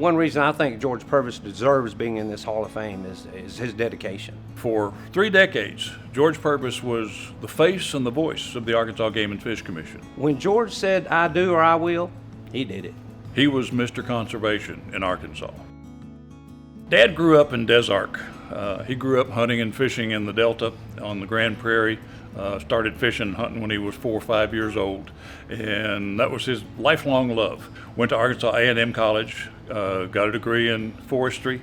One reason I think George Purvis deserves being in this Hall of Fame is his dedication. For 3 decades, George Purvis was the face and the voice of the Arkansas Game and Fish Commission. When George said, "I do or I will," he did it. He was Mr. Conservation in Arkansas. Dad grew up in Des Arc. He grew up hunting and fishing in the Delta on the Grand Prairie. Started fishing and hunting when he was 4 or 5 years old, and that was his lifelong love. Went to Arkansas A&M College, got a degree in forestry,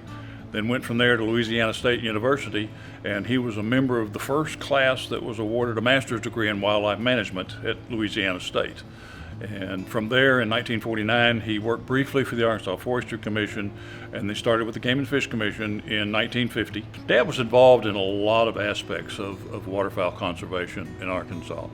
then went from there to Louisiana State University, and he was a member of the first class that was awarded a master's degree in wildlife management at Louisiana State. And from there, in 1949, he worked briefly for the Arkansas Forestry Commission, and they started with the Game and Fish Commission in 1950. Dad was involved in a lot of aspects of waterfowl conservation in Arkansas.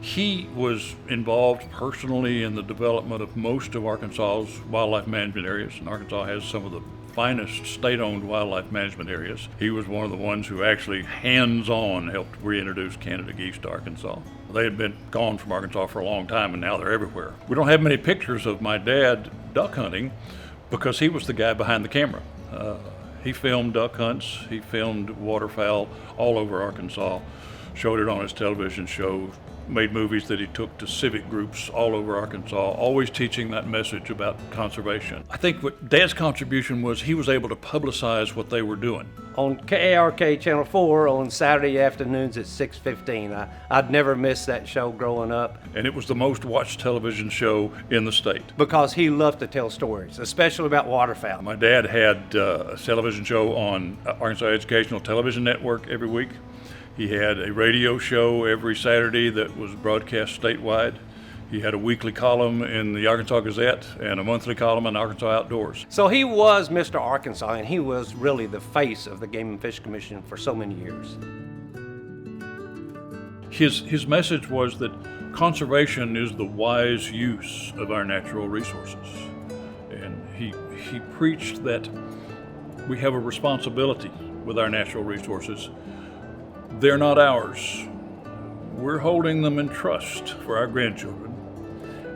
He was involved personally in the development of most of Arkansas's wildlife management areas, and Arkansas has some of the finest state-owned wildlife management areas. He was one of the ones who actually hands-on helped reintroduce Canada geese to Arkansas. They had been gone from Arkansas for a long time, and now they're everywhere. We don't have many pictures of my dad duck hunting because he was the guy behind the camera. He filmed duck hunts, he filmed waterfowl all over Arkansas, showed it on his television show, made movies that he took to civic groups all over Arkansas, always teaching that message about conservation. I think what Dad's contribution was he was able to publicize what they were doing. On KARK Channel 4 on Saturday afternoons at 6:15. I'd never missed that show growing up. And it was the most watched television show in the state. Because he loved to tell stories, especially about waterfowl. My dad had a television show on Arkansas Educational Television Network every week. He had a radio show every Saturday that was broadcast statewide. He had a weekly column in the Arkansas Gazette and a monthly column in Arkansas Outdoors. So he was Mr. Arkansas, and he was really the face of the Game and Fish Commission for so many years. His message was that conservation is the wise use of our natural resources. And he preached that we have a responsibility with our natural resources. They're not ours. We're holding them in trust for our grandchildren.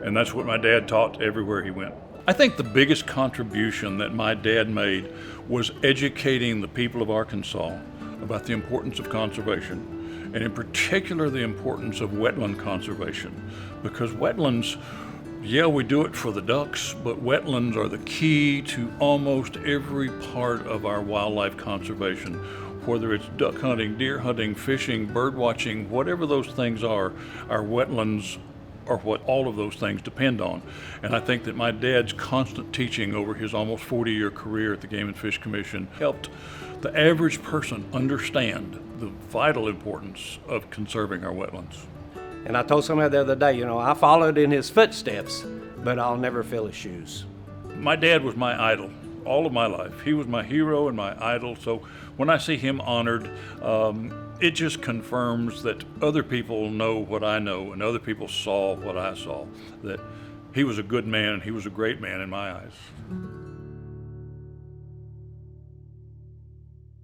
And that's what my dad taught everywhere he went. I think the biggest contribution that my dad made was educating the people of Arkansas about the importance of conservation, and in particular the importance of wetland conservation. Because wetlands, yeah, we do it for the ducks, but wetlands are the key to almost every part of our wildlife conservation. Whether it's duck hunting, deer hunting, fishing, bird watching, whatever those things are, our wetlands are what all of those things depend on. And I think that my dad's constant teaching over his almost 40-year career at the Game and Fish Commission helped the average person understand the vital importance of conserving our wetlands. And I told somebody the other day, I followed in his footsteps, but I'll never fill his shoes. My dad was my idol all of my life. He was my hero and my idol. So when I see him honored, it just confirms that other people know what I know and other people saw what I saw, that he was a good man and he was a great man in my eyes.